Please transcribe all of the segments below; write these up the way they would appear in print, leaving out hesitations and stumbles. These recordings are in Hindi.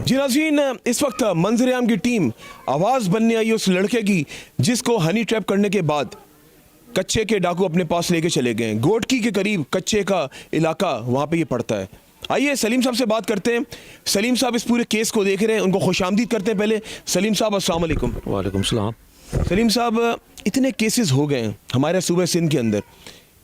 जी नाज़रीन, इस वक्त मंजर-ए-आम की टीम आवाज़ बनने आई उस लड़के की जिसको हनी ट्रैप करने के बाद कच्चे के डाकू अपने पास लेके चले गए। गोटकी के करीब कच्चे का इलाका वहाँ पे ये पड़ता है। आइए सलीम साहब से बात करते हैं। सलीम साहब इस पूरे केस को देख रहे हैं, उनको खुशामदीद करते हैं। पहले सलीम साहब अस्सलाम वालेकुम। वालेकुम सलाम। सलीम साहब, इतने केसेस हो गए हैं हमारे सूबे सिंध के अंदर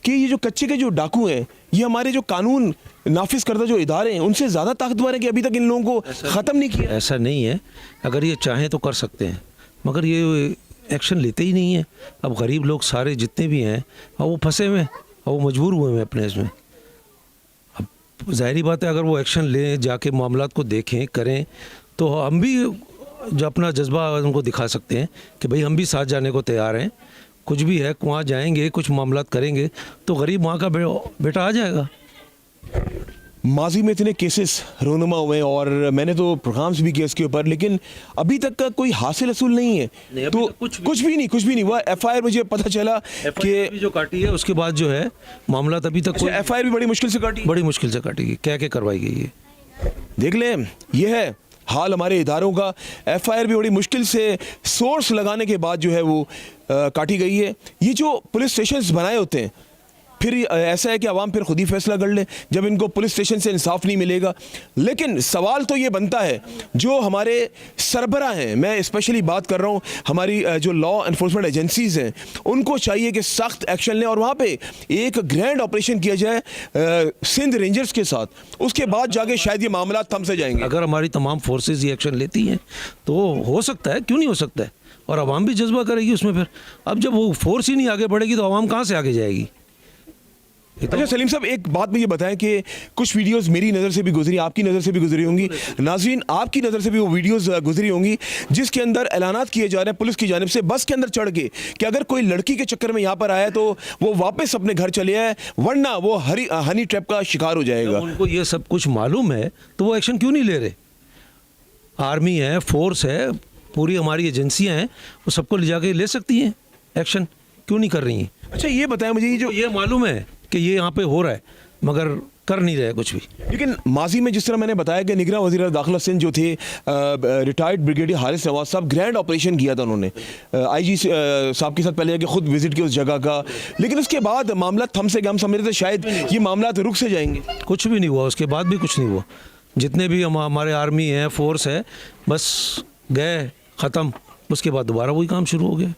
कि ये जो कच्चे के जो डाकू हैं ये हमारे जो कानून नाफिज करता जो इदारे हैं उनसे ज़्यादा ताकतवर है कि अभी तक इन लोगों को ख़त्म नहीं किया। ऐसा नहीं है, अगर ये चाहें तो कर सकते हैं, मगर ये एक्शन लेते ही नहीं है। अब गरीब लोग सारे जितने भी हैं और वो फंसे हुए हैं और वो मजबूर हुए हैं अपने इसमें। अब ज़ाहिरी बात है, अगर वो एक्शन लें, जाके मामलात को देखें करें, तो हम भी जो अपना जज्बा उनको दिखा सकते हैं कि भाई हम भी साथ जाने को तैयार हैं। कुछ भी है वहाँ जाएंगे, कुछ मामलात करेंगे तो गरीब वहाँ का बेटा आ जाएगा। माजी में इतने केसेस रोनुमा हुए और मैंने तो प्रोग्राम्स भी किए इसके ऊपर, लेकिन अभी तक का कोई हासिल असूल नहीं है। तो कुछ भी नहीं हुआ। एफआईआर मुझे पता चला कि जो काटी है उसके बाद जो है मामला अभी तक कोई एफआईआर भी बड़ी मुश्किल से काटी गई, क्या क्या करवाई गई है। देख लें, यह है हाल हमारे इदारों का। एफआईआर भी बड़ी मुश्किल से सोर्स लगाने के बाद जो है वो काटी गई है। ये जो पुलिस स्टेशंस बनाए होते हैं, फिर ऐसा है कि आवाम फिर खुद ही फैसला कर ले जब इनको पुलिस स्टेशन से इंसाफ नहीं मिलेगा। लेकिन सवाल तो ये बनता है, जो हमारे सरबरा हैं, मैं स्पेशली बात कर रहा हूँ हमारी जो लॉ एनफोर्समेंट एजेंसीज़ हैं, उनको चाहिए कि सख्त एक्शन लें और वहाँ पे एक ग्रैंड ऑपरेशन किया जाए सिंध रेंजर्स के साथ। उसके बाद जाके शायद ये मामला थम से जाएंगे। अगर हमारी तमाम फोर्सेज ये एक्शन लेती हैं तो हो सकता है, क्यों नहीं हो सकता है, और आवाम भी जज्बा करेगी उसमें। फिर अब जब वो फोर्स ही नहीं आगे बढ़ेगी तो आवाम कहाँ से आगे जाएगी। अच्छा सलीम साहब, एक बात मुझे बताएं कि कुछ वीडियोस मेरी नज़र से भी गुजरी, आपकी नज़र से भी गुजरी होंगी, नाज़रीन आपकी नज़र से भी वो वीडियोस गुजरी होंगी, जिसके अंदर ऐलानात किए जा रहे हैं पुलिस की जानिब से बस के अंदर चढ़ के कि अगर कोई लड़की के चक्कर में यहाँ पर आया तो वो वापस अपने घर चले आए, वरना वो हनी ट्रैप का शिकार हो जाएगा। उनको ये सब कुछ मालूम है तो वो एक्शन क्यों नहीं ले रहे। आर्मी है, फोर्स है, पूरी हमारी एजेंसियाँ हैं, वो सबको ले जाके ले सकती हैं एक्शन, क्यों नहीं कर रही हैं। अच्छा ये बताएं मुझे, ये मालूम है कि ये यहाँ पे हो रहा है मगर कर नहीं रहे कुछ भी। लेकिन माजी में जिस तरह मैंने बताया कि निगरान वज़ीर दाखिला सिंध जो थे रिटायर्ड ब्रिगेडियर हारिस नवाज साहब, ग्रैंड ऑपरेशन किया था उन्होंने, आईजी साहब के साथ पहले जाके खुद विजिट किया उस जगह का, लेकिन उसके बाद मामला थम से गया। हम समझ रहे थे शायद ये मामला रुक से जाएंगे, कुछ भी नहीं हुआ, उसके बाद भी कुछ नहीं हुआ। जितने भी हमारे आर्मी है, फोर्स है, बस गए ख़त्म, उसके बाद दोबारा वही काम शुरू हो गया।